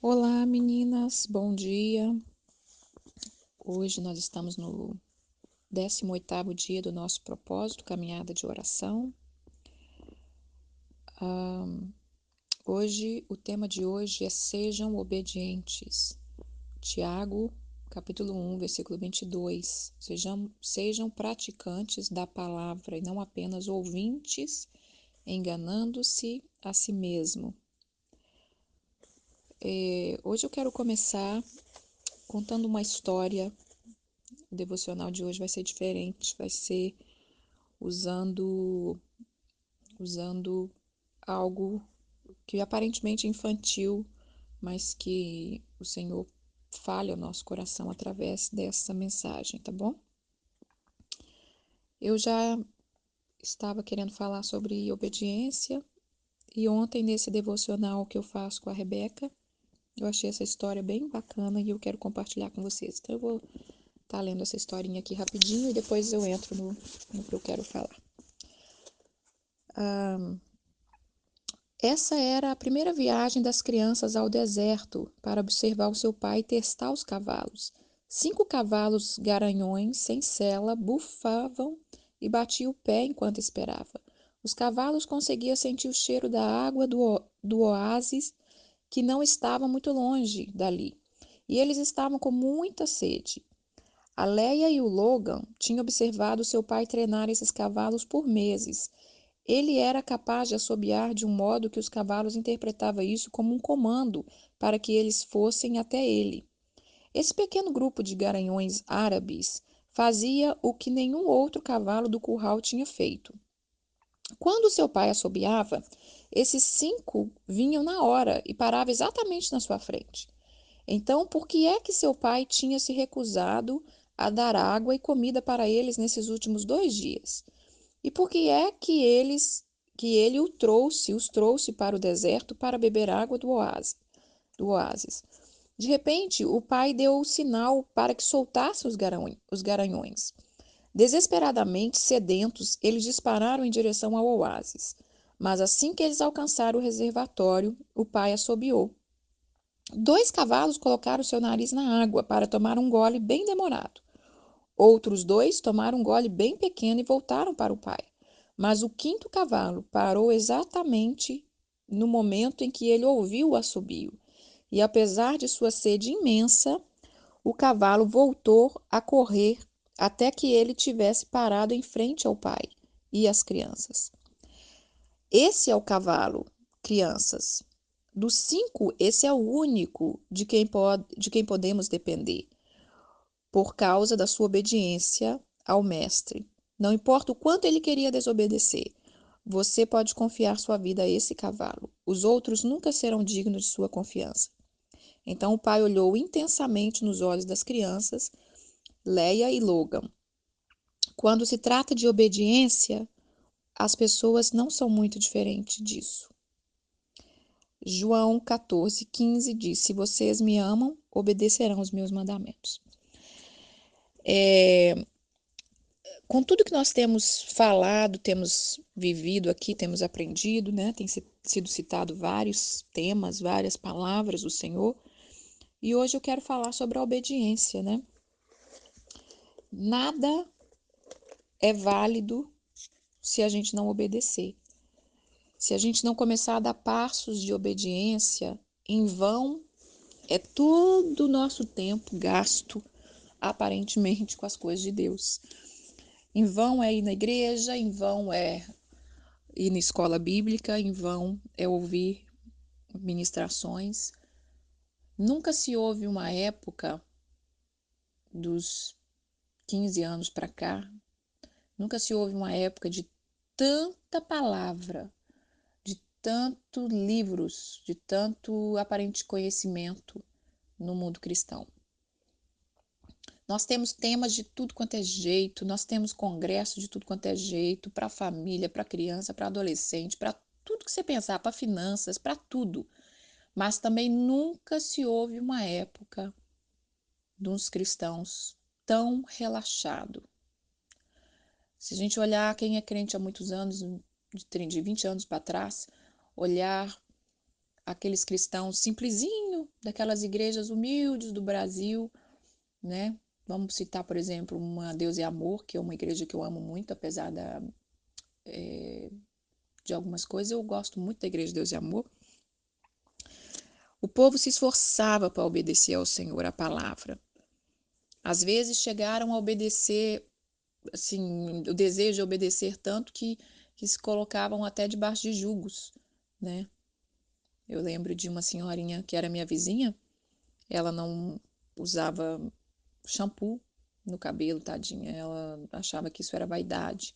Olá, meninas, bom dia. Hoje nós estamos no 18º dia do nosso propósito, caminhada de oração. O tema de hoje é Sejam obedientes. Tiago, capítulo 1, versículo 22. Sejam praticantes da palavra e não apenas ouvintes, enganando-se a si mesmo. Hoje eu quero começar contando uma história. O devocional de hoje vai ser diferente, vai ser usando algo que aparentemente é infantil, mas que o Senhor fale ao nosso coração através dessa mensagem, tá bom? Eu já estava querendo falar sobre obediência e ontem nesse devocional que eu faço com a Rebeca, eu achei essa história bem bacana e eu quero compartilhar com vocês. Então eu vou estar lendo essa historinha aqui rapidinho e depois eu entro no que eu quero falar. Essa era a primeira viagem das crianças ao deserto para observar o seu pai e testar os cavalos. 5 cavalos garanhões, sem sela, bufavam e batiam o pé enquanto esperava. Os cavalos conseguiam sentir o cheiro da água do oásis, que não estava muito longe dali, e eles estavam com muita sede. A Leia e o Logan tinham observado seu pai treinar esses cavalos por meses. Ele era capaz de assobiar de um modo que os cavalos interpretavam isso como um comando para que eles fossem até ele. Esse pequeno grupo de garanhões árabes fazia o que nenhum outro cavalo do curral tinha feito. Quando seu pai assobiava, esses 5 vinham na hora e paravam exatamente na sua frente. Então, por que é que seu pai tinha se recusado a dar água e comida para eles nesses últimos 2 dias? E por que é que ele os trouxe para o deserto para beber água do oásis? De repente, o pai deu o sinal para que soltasse os garanhões. Desesperadamente sedentos, eles dispararam em direção ao oásis. Mas assim que eles alcançaram o reservatório, o pai assobiou. 2 cavalos colocaram seu nariz na água para tomar um gole bem demorado. Outros 2 tomaram um gole bem pequeno e voltaram para o pai. Mas o 5º cavalo parou exatamente no momento em que ele ouviu o assobio. E apesar de sua sede imensa, o cavalo voltou a correr até que ele tivesse parado em frente ao pai e às crianças. Esse é o cavalo, crianças. Dos 5, esse é o único de quem podemos depender, por causa da sua obediência ao mestre. Não importa o quanto ele queria desobedecer, você pode confiar sua vida a esse cavalo. Os outros nunca serão dignos de sua confiança. Então o pai olhou intensamente nos olhos das crianças, Leia e Logan. Quando se trata de obediência, as pessoas não são muito diferentes disso. João 14:15 diz: Se vocês me amam, obedecerão os meus mandamentos. Com tudo que nós temos falado, temos vivido aqui, temos aprendido, né? Tem sido citado vários temas, várias palavras do Senhor. E hoje eu quero falar sobre a obediência, né? Nada é válido se a gente não obedecer. Se a gente não começar a dar passos de obediência, em vão é todo o nosso tempo gasto aparentemente com as coisas de Deus. Em vão é ir na igreja, em vão é ir na escola bíblica, em vão é ouvir ministrações. Nunca se houve uma época dos 15 anos para cá, nunca se houve uma época de tanta palavra, de tanto livros, de tanto aparente conhecimento no mundo cristão. Nós temos temas de tudo quanto é jeito, nós temos congresso de tudo quanto é jeito, para família, para criança, para adolescente, para tudo que você pensar, para finanças, para tudo. Mas também nunca se houve uma época dos cristãos tão relaxado. Se a gente olhar quem é crente há muitos anos, de 20 anos para trás, olhar aqueles cristãos simplesinho, daquelas igrejas humildes do Brasil, né? Vamos citar, por exemplo, uma Deus e Amor, que é uma igreja que eu amo muito, apesar de algumas coisas, eu gosto muito da igreja Deus e Amor. O povo se esforçava para obedecer ao Senhor, a palavra. Às vezes chegaram a obedecer, assim, o desejo de obedecer tanto que se colocavam até debaixo de julgos, né? Eu lembro de uma senhorinha que era minha vizinha, ela não usava shampoo no cabelo, tadinha. Ela achava que isso era vaidade.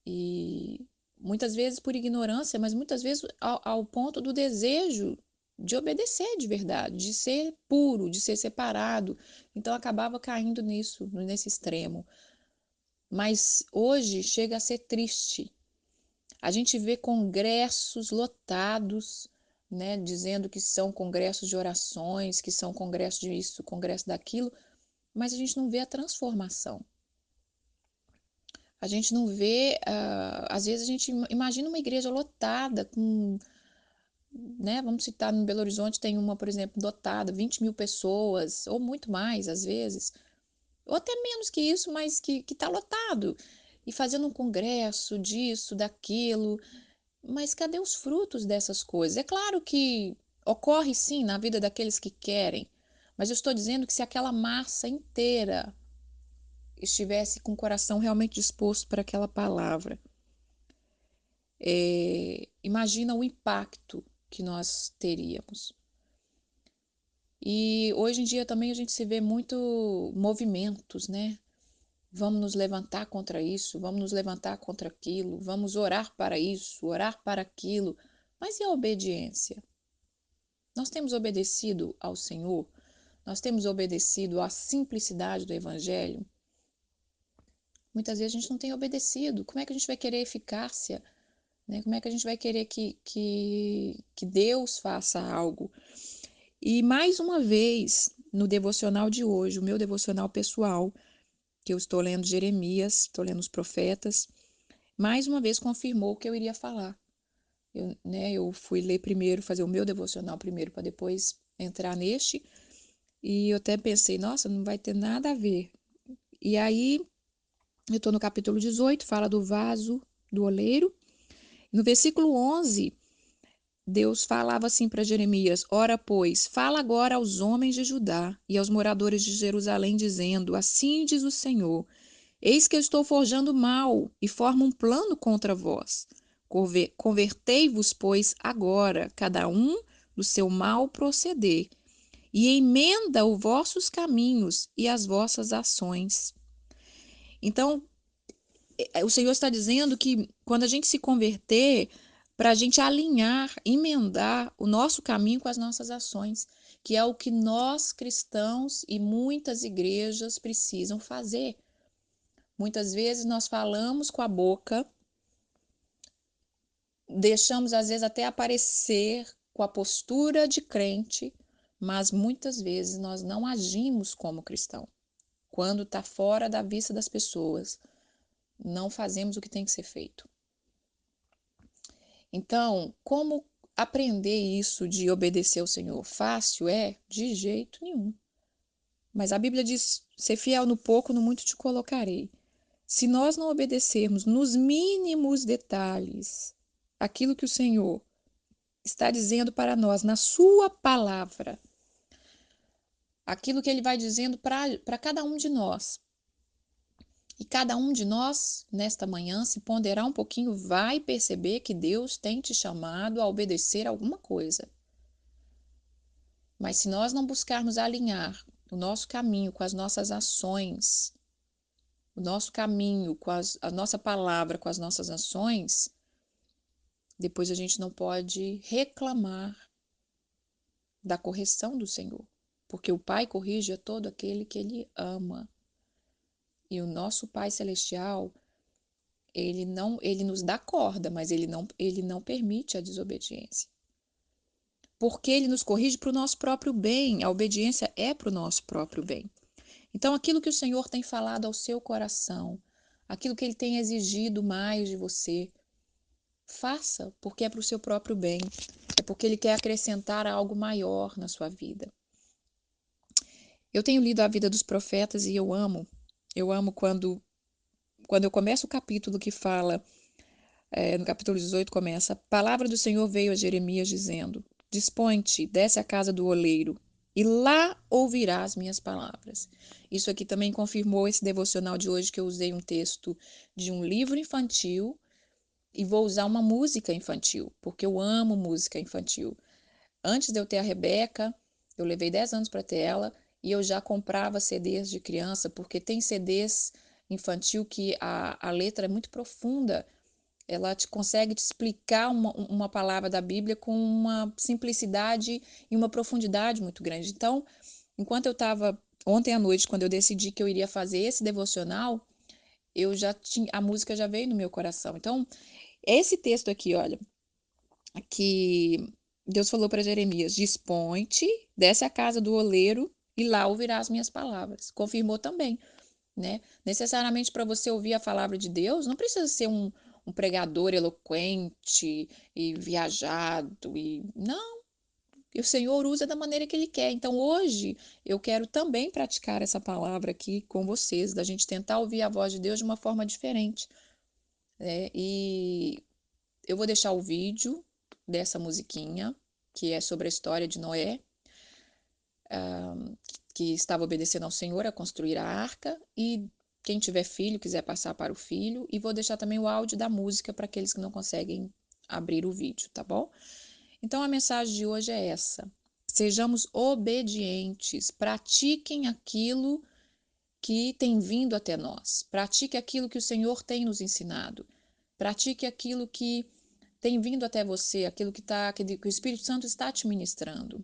E muitas vezes por ignorância, mas muitas vezes ao ponto do desejo de obedecer de verdade, de ser puro, de ser separado. Então acabava caindo nisso, nesse extremo. Mas hoje chega a ser triste. A gente vê congressos lotados, né, dizendo que são congressos de orações, que são congressos disso, congresso daquilo, mas a gente não vê a transformação. A gente não vê, às vezes a gente imagina uma igreja lotada com, né, vamos citar no Belo Horizonte, tem uma, por exemplo, lotada, 20.000 pessoas, ou muito mais, às vezes, ou até menos que isso, mas que está lotado, e fazendo um congresso disso, daquilo, mas cadê os frutos dessas coisas? É claro que ocorre sim na vida daqueles que querem, mas eu estou dizendo que se aquela massa inteira estivesse com o coração realmente disposto para aquela palavra, imagina o impacto que nós teríamos. E hoje em dia também a gente se vê muito movimentos, né? Vamos nos levantar contra isso, vamos nos levantar contra aquilo, vamos orar para isso, orar para aquilo. Mas e a obediência? Nós temos obedecido ao Senhor? Nós temos obedecido à simplicidade do Evangelho? Muitas vezes a gente não tem obedecido. Como é que a gente vai querer eficácia? Né? Como é que a gente vai querer que Deus faça algo? E mais uma vez, no devocional de hoje, o meu devocional pessoal, que eu estou lendo Jeremias, estou lendo os profetas, mais uma vez confirmou o que eu iria falar. Eu fui ler primeiro, fazer o meu devocional primeiro, para depois entrar neste, e eu até pensei, nossa, não vai ter nada a ver. E aí, eu estou no capítulo 18, fala do vaso do oleiro. No versículo 11, Deus falava assim para Jeremias: Ora, pois, fala agora aos homens de Judá e aos moradores de Jerusalém, dizendo: Assim diz o Senhor: Eis que eu estou forjando mal e formo um plano contra vós. Convertei-vos, pois, agora, cada um do seu mau proceder, e emenda os vossos caminhos e as vossas ações. Então, o Senhor está dizendo que quando a gente se converter, para a gente alinhar, emendar o nosso caminho com as nossas ações, que é o que nós cristãos e muitas igrejas precisam fazer. Muitas vezes nós falamos com a boca, deixamos às vezes até aparecer com a postura de crente, mas muitas vezes nós não agimos como cristão. Quando está fora da vista das pessoas, não fazemos o que tem que ser feito. Então, como aprender isso de obedecer ao Senhor? Fácil é? De jeito nenhum. Mas a Bíblia diz: ser fiel no pouco, no muito te colocarei. Se nós não obedecermos nos mínimos detalhes aquilo que o Senhor está dizendo para nós na Sua palavra, aquilo que Ele vai dizendo para cada um de nós, e cada um de nós, nesta manhã, se ponderar um pouquinho, vai perceber que Deus tem te chamado a obedecer alguma coisa. Mas se nós não buscarmos alinhar o nosso caminho com as nossas ações, o nosso caminho com a nossa palavra com as nossas ações, depois a gente não pode reclamar da correção do Senhor, porque o Pai corrige a todo aquele que Ele ama. E o nosso Pai Celestial, ele nos dá corda, mas ele não permite a desobediência. Porque ele nos corrige para o nosso próprio bem, a obediência é para o nosso próprio bem. Então, aquilo que o Senhor tem falado ao seu coração, aquilo que Ele tem exigido mais de você, faça, porque é para o seu próprio bem, é porque Ele quer acrescentar algo maior na sua vida. Eu tenho lido a vida dos profetas e eu amo quando eu começo o capítulo que fala, no capítulo 18 começa, a palavra do Senhor veio a Jeremias dizendo, dispõe-te, desce à casa do oleiro, e lá ouvirás minhas palavras. Isso aqui também confirmou esse devocional de hoje, que eu usei um texto de um livro infantil, e vou usar uma música infantil, porque eu amo música infantil. Antes de eu ter a Rebeca, eu levei 10 anos para ter ela, e eu já comprava CDs de criança, porque tem CDs infantil que a letra é muito profunda, ela consegue te explicar uma palavra da Bíblia com uma simplicidade e uma profundidade muito grande. Então, enquanto eu estava ontem à noite, quando eu decidi que eu iria fazer esse devocional, eu já tinha, a música já veio no meu coração. Então, esse texto aqui, olha, que Deus falou para Jeremias: dispõe-te, desce à casa do oleiro e lá ouvirás as minhas palavras. Confirmou também, né? Necessariamente para você ouvir a palavra de Deus, não precisa ser um pregador eloquente e viajado e não. E o Senhor usa da maneira que Ele quer. Então, hoje, eu quero também praticar essa palavra aqui com vocês, da gente tentar ouvir a voz de Deus de uma forma diferente, né? E eu vou deixar o vídeo dessa musiquinha, que é sobre a história de Noé, que estava obedecendo ao Senhor a construir a arca, e quem tiver filho, quiser passar para o filho, e vou deixar também o áudio da música para aqueles que não conseguem abrir o vídeo, tá bom? Então a mensagem de hoje é essa: sejamos obedientes, pratiquem aquilo que tem vindo até nós, pratique aquilo que o Senhor tem nos ensinado, pratique aquilo que tem vindo até você, aquilo que o Espírito Santo está te ministrando.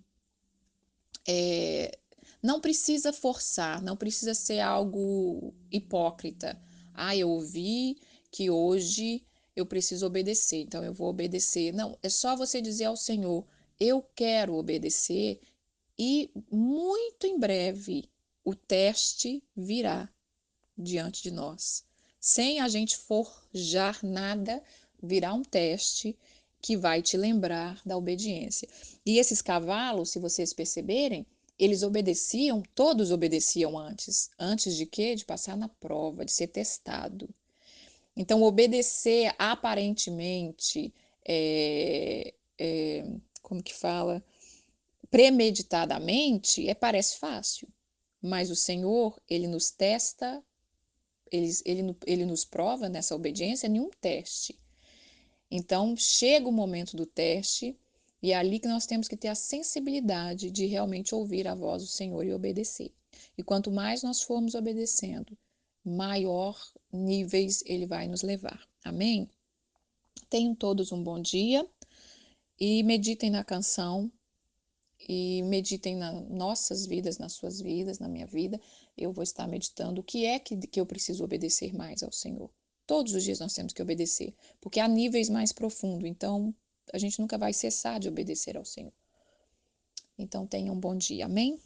Não precisa forçar, não precisa ser algo hipócrita. Ah, eu ouvi que hoje eu preciso obedecer, então eu vou obedecer. Não, é só você dizer ao Senhor: eu quero obedecer, e muito em breve o teste virá diante de nós. Sem a gente forjar nada, virá um teste que vai te lembrar da obediência. E esses cavalos, se vocês perceberem, eles obedeciam, todos obedeciam antes de quê? De passar na prova, de ser testado. Então, obedecer aparentemente, como que fala? Premeditadamente, parece fácil, mas o Senhor, Ele nos testa, ele nos prova nessa obediência em um teste. Então, chega o momento do teste, e é ali que nós temos que ter a sensibilidade de realmente ouvir a voz do Senhor e obedecer. E quanto mais nós formos obedecendo, maior níveis Ele vai nos levar. Amém? Tenham todos um bom dia e meditem na canção e meditem nas nossas vidas, nas suas vidas, na minha vida. Eu vou estar meditando o que é que eu preciso obedecer mais ao Senhor. Todos os dias nós temos que obedecer, porque há níveis mais profundos, então a gente nunca vai cessar de obedecer ao Senhor. Então tenha um bom dia, amém?